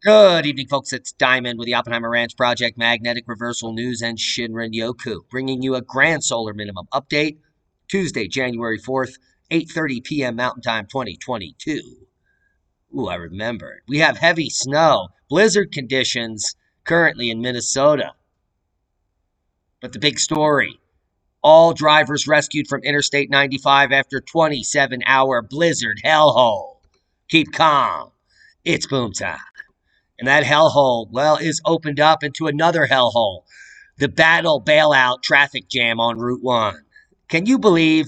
Good evening, folks. It's Diamond with the Oppenheimer Ranch Project, Magnetic Reversal News, and Shinrin Yoku, bringing you a grand solar minimum update. Tuesday, January 4th, 8:30 p.m. Mountain Time, 2022. Ooh, I remember. We have heavy snow, blizzard conditions currently in Minnesota. But the big story, all drivers rescued from Interstate 95 after 27-hour blizzard hellhole. Keep calm. It's boom time. And that hellhole, well, is opened up into another hellhole. The battle bailout traffic jam on Route 1. Can you believe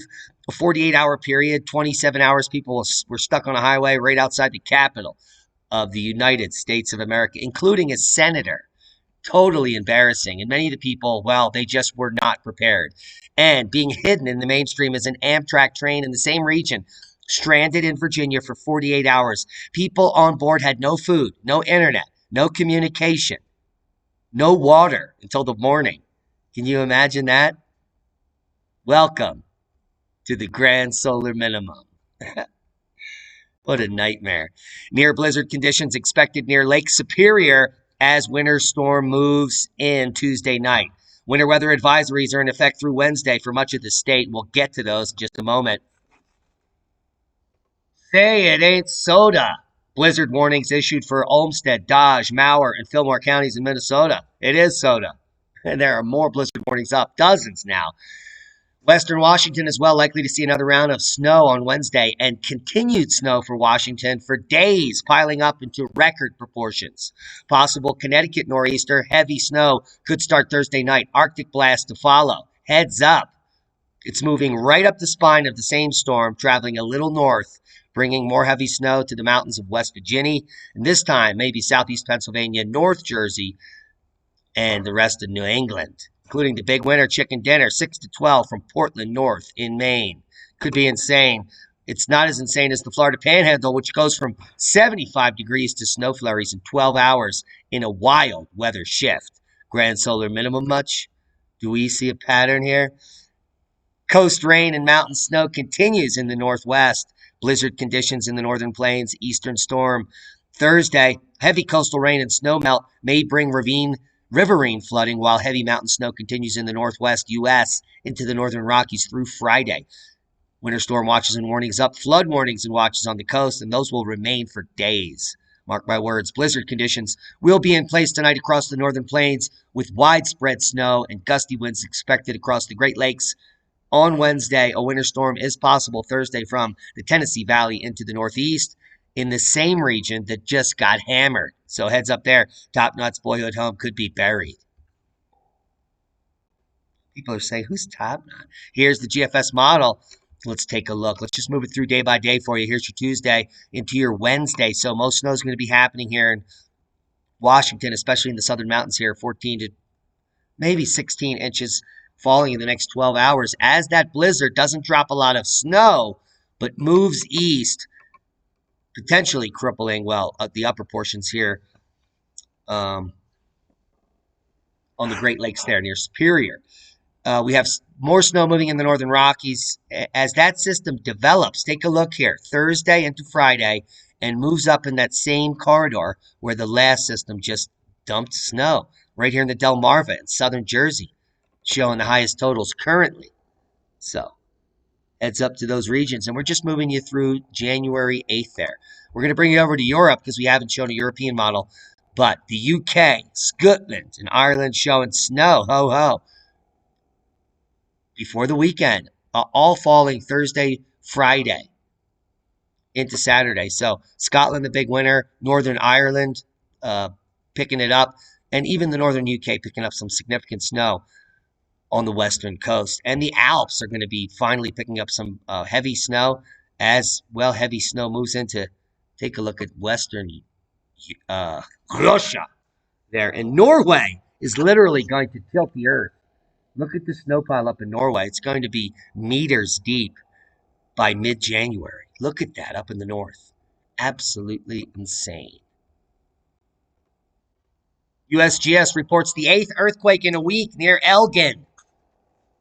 a 48-hour period, 27 hours, people were stuck on a highway right outside the capital of the United States of America, including a senator? Totally embarrassing. And many of the people, well, they just were not prepared. And being hidden in the mainstream is an Amtrak train in the same region, stranded in Virginia for 48 hours. People on board had no food, no internet, no communication, no water until the morning. Can you imagine that? Welcome to the grand solar minimum. What a nightmare. Near blizzard conditions expected near Lake Superior as winter storm moves in Tuesday night. Winter weather advisories are in effect through Wednesday for much of the state. We'll get to those in just a moment. Say it ain't soda. Blizzard warnings issued for Olmsted, Dodge, Mower, and Fillmore counties in Minnesota. It is soda. And there are more blizzard warnings up, dozens now. Western Washington is well likely to see another round of snow on Wednesday, and continued snow for Washington for days, piling up into record proportions. Possible Connecticut nor'easter, heavy snow could start Thursday night. Arctic blast to follow. Heads up. It's moving right up the spine of the same storm, traveling a little north, bringing more heavy snow to the mountains of West Virginia, and this time maybe southeast Pennsylvania, North Jersey, and the rest of New England, including the big winter chicken dinner, 6 to 12 from Portland North in Maine. Could be insane. It's not as insane as the Florida Panhandle, which goes from 75 degrees to snow flurries in 12 hours in a wild weather shift. Grand solar minimum much? Do we see a pattern here? Coast rain and mountain snow continues in the northwest. Blizzard conditions in the northern plains, eastern storm. Thursday, heavy coastal rain and snow melt may bring riverine flooding, while heavy mountain snow continues in the northwest U.S. into the northern Rockies through Friday. Winter storm watches and warnings up, flood warnings and watches on the coast, and those will remain for days. Mark my words, blizzard conditions will be in place tonight across the northern plains, with widespread snow and gusty winds expected across the Great Lakes. On Wednesday, a winter storm is possible Thursday from the Tennessee Valley into the northeast in the same region that just got hammered. So heads up there. Top Nuts boyhood home could be buried. People are saying, who's Top Nut? Here's the GFS model. Let's take a look. Let's just move it through day by day for you. Here's your Tuesday into your Wednesday. So most snow is going to be happening here in Washington, especially in the southern mountains here, 14 to maybe 16 inches falling in the next 12 hours as that blizzard doesn't drop a lot of snow, but moves east, potentially crippling, well, the upper portions here on the Great Lakes there near Superior. We have more snow moving in the northern Rockies as that system develops. Take a look here, Thursday into Friday, and moves up in that same corridor where the last system just dumped snow, right here in the Delmarva in southern Jersey, showing the highest totals currently. So heads up to those regions. And we're just moving you through January 8th there. We're going to bring you over to Europe because we haven't shown a European model. But the UK, Scotland, and Ireland showing snow. Ho, ho. Before the weekend. All falling Thursday, Friday into Saturday. So Scotland, the big winner. Northern Ireland picking it up. And even the northern UK picking up some significant snow on the western coast. And the Alps are going to be finally picking up some heavy snow as, well, heavy snow moves into, take a look at western Russia there. And Norway is literally going to tilt the earth. Look at the snow pile up in Norway. It's going to be meters deep by mid-January. Look at that up in the north. Absolutely insane. USGS reports the 8th earthquake in a week near Elgin.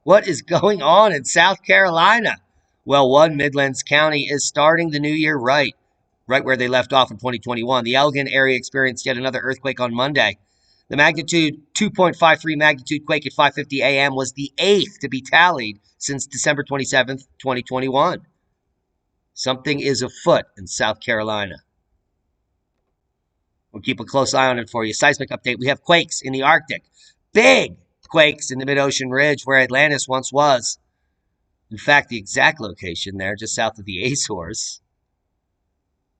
What is going on in South Carolina? Well, one Midlands county is starting the new year right. right where they left off in 2021. The Elgin area experienced yet another earthquake on Monday. The magnitude 2.53 magnitude quake at 5:50 a.m. was the eighth to be tallied since December 27th, 2021. Something is afoot in South Carolina. We'll keep a close eye on it for you. Seismic update. We have quakes in the Arctic. Big quakes in the mid-ocean ridge where Atlantis once was. In fact, the exact location there, just south of the Azores.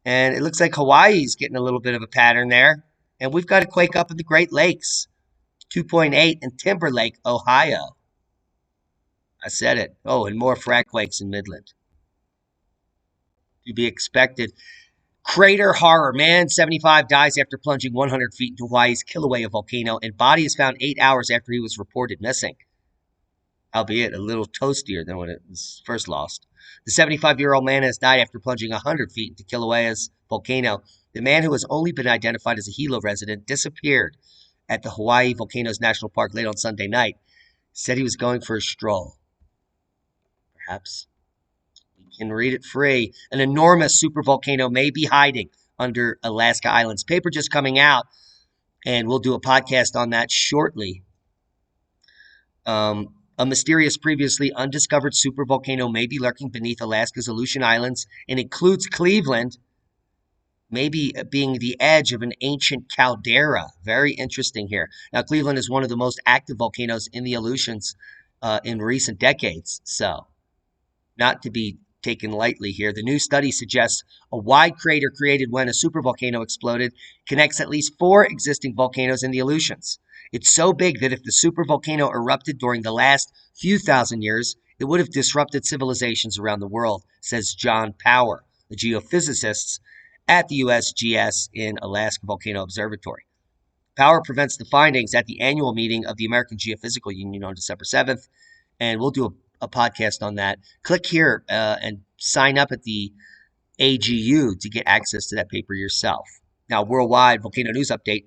And it looks like Hawaii's getting a little bit of a pattern there. And we've got a quake up in the Great Lakes. 2.8 in Timberlake, Ohio. I said it. Oh, and more frac quakes in Midland. To be expected. Crater horror. Man, 75 dies after plunging 100 feet into Hawaii's Kilauea volcano, and body is found 8 hours after he was reported missing. Albeit a little toastier than when it was first lost. The 75-year-old man has died after plunging 100 feet into Kilauea's volcano. The man, who has only been identified as a Hilo resident, disappeared at the Hawaii Volcanoes National Park late on Sunday night. Said he was going for a stroll. Perhaps. You can read it free. An enormous supervolcano may be hiding under Alaska Islands. Paper just coming out, and we'll do a podcast on that shortly. A mysterious, previously undiscovered supervolcano may be lurking beneath Alaska's Aleutian Islands and includes Cleveland, maybe being the edge of an ancient caldera. Very interesting here. Now, Cleveland is one of the most active volcanoes in the Aleutians in recent decades, so not to be taken lightly here. The new study suggests a wide crater created when a supervolcano exploded connects at least 4 existing volcanoes in the Aleutians. It's so big that if the supervolcano erupted during the last few thousand years, it would have disrupted civilizations around the world, says John Power, the geophysicist at the USGS in Alaska Volcano Observatory. Power presents the findings at the annual meeting of the American Geophysical Union on December 7th, and we'll do a podcast on that. Click here and sign up at the AGU to get access to that paper yourself. Now, worldwide volcano news update.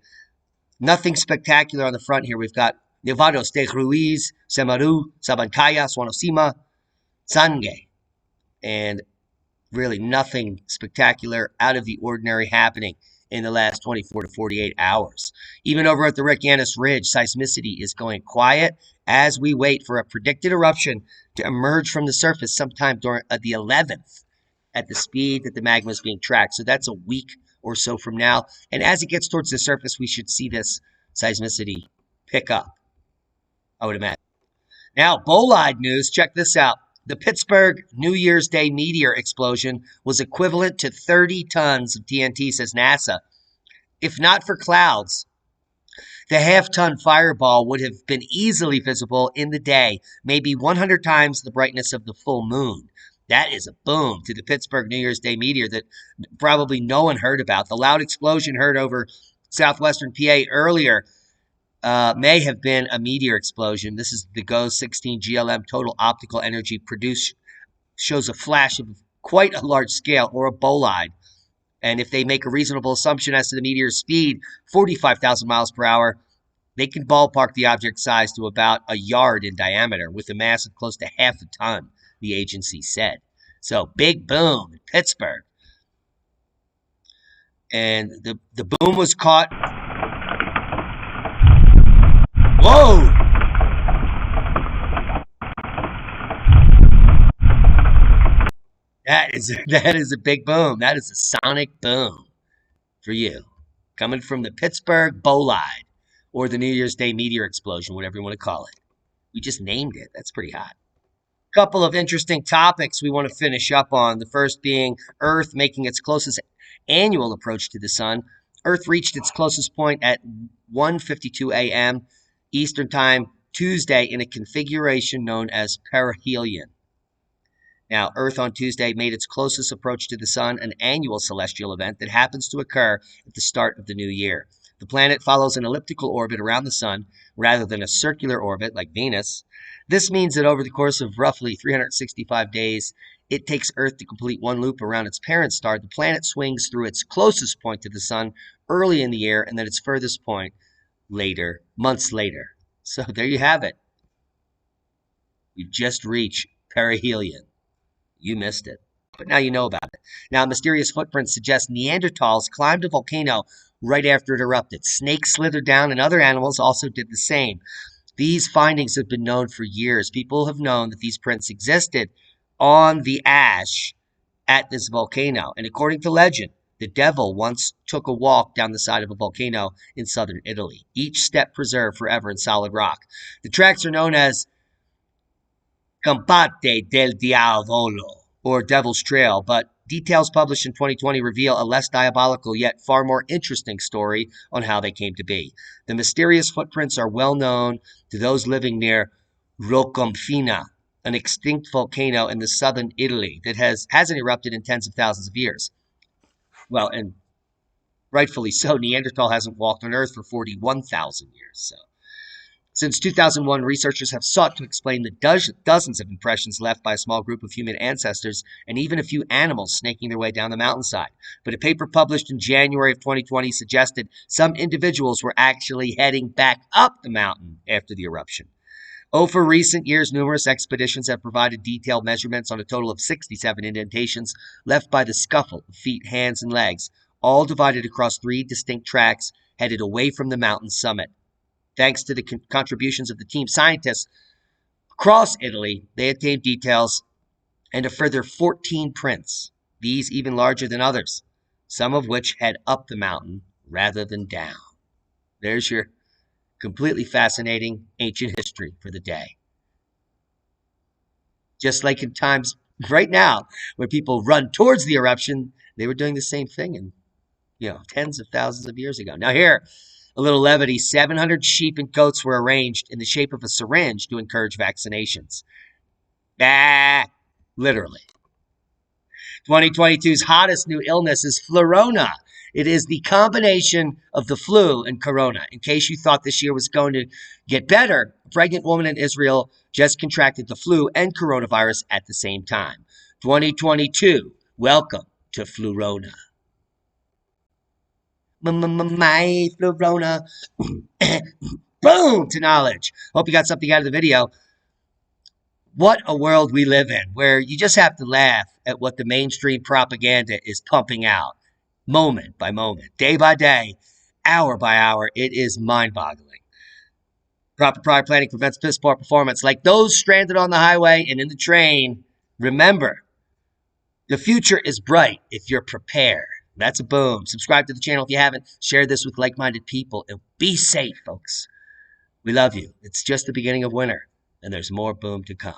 Nothing spectacular on the front here. We've got Nevados de Ruiz, Semaru, Sabancaya, Swanosima, Sangay, and really nothing spectacular out of the ordinary happening in the last 24 to 48 hours. Even over at the Reykjanes Ridge, seismicity is going quiet as we wait for a predicted eruption to emerge from the surface sometime during the 11th at the speed that the magma is being tracked. So that's a week or so from now. And as it gets towards the surface, we should see this seismicity pick up, I would imagine. Now, bolide news. Check this out. The Pittsburgh New Year's Day meteor explosion was equivalent to 30 tons of TNT, says NASA. If not for clouds, the half-ton fireball would have been easily visible in the day, maybe 100 times the brightness of the full moon. That is a boom to the Pittsburgh New Year's Day meteor that probably no one heard about. The loud explosion heard over southwestern PA earlier may have been a meteor explosion. This is the GOES 16 GLM total optical energy produced, shows a flash of quite a large scale, or a bolide. And if they make a reasonable assumption as to the meteor's speed, 45,000 miles per hour, they can ballpark the object size to about a yard in diameter with a mass of close to half a ton, the agency said. So big boom in Pittsburgh. And the boom was caught. Whoa! That is a big boom. That is a sonic boom for you. Coming from the Pittsburgh Bolide, or the New Year's Day meteor explosion, whatever you want to call it. We just named it. That's pretty hot. Couple of interesting topics we want to finish up on. The first being Earth making its closest annual approach to the sun. Earth reached its closest point at 1:52 a.m. Eastern Time Tuesday in a configuration known as perihelion. Now, Earth on Tuesday made its closest approach to the sun, an annual celestial event that happens to occur at the start of the new year. The planet follows an elliptical orbit around the sun rather than a circular orbit like Venus. This means that over the course of roughly 365 days, it takes Earth to complete one loop around its parent star. The planet swings through its closest point to the sun early in the year and then its furthest point later, months later. So there you have it. We've just reached perihelion. You missed it. But now you know about it. Now, mysterious footprints suggest Neanderthals climbed a volcano right after it erupted. Snakes slithered down, and other animals also did the same. These findings have been known for years. People have known that these prints existed on the ash at this volcano. And according to legend, the devil once took a walk down the side of a volcano in southern Italy, each step preserved forever in solid rock. The tracks are known as Campate del Diavolo, or Devil's Trail, but details published in 2020 reveal a less diabolical yet far more interesting story on how they came to be. The mysterious footprints are well known to those living near Rocconfina, an extinct volcano in the southern Italy that hasn't erupted in tens of thousands of years. Well, and rightfully so, Neanderthal hasn't walked on Earth for 41,000 years. So, since 2001, researchers have sought to explain the dozens of impressions left by a small group of human ancestors and even a few animals snaking their way down the mountainside. But a paper published in January of 2020 suggested some individuals were actually heading back up the mountain after the eruption. For recent years, numerous expeditions have provided detailed measurements on a total of 67 indentations left by the scuffle of feet, hands, and legs, all divided across 3 distinct tracks headed away from the mountain summit. Thanks to the contributions of the team scientists across Italy, they obtained details and a further 14 prints, these even larger than others, some of which head up the mountain rather than down. There's your completely fascinating ancient history for the day. Just like in times right now where people run towards the eruption, they were doing the same thing in, tens of thousands of years ago. Now here, a little levity, 700 sheep and goats were arranged in the shape of a syringe to encourage vaccinations. Literally. 2022's hottest new illness is flurona. It is the combination of the flu and corona. In case you thought this year was going to get better, a pregnant woman in Israel just contracted the flu and coronavirus at the same time. 2022, welcome to flurona. My flurona. Boom to knowledge. Hope you got something out of the video. What a world we live in, where you just have to laugh at what the mainstream propaganda is pumping out, moment by moment, day by day, hour by hour. It is mind-boggling. Proper prior planning prevents piss poor performance. Like those stranded on the highway and in the train, remember, the future is bright if you're prepared. That's a boom. Subscribe to the channel if you haven't. Share this with like-minded people. And be safe, folks. We love you. It's just the beginning of winter, and there's more boom to come.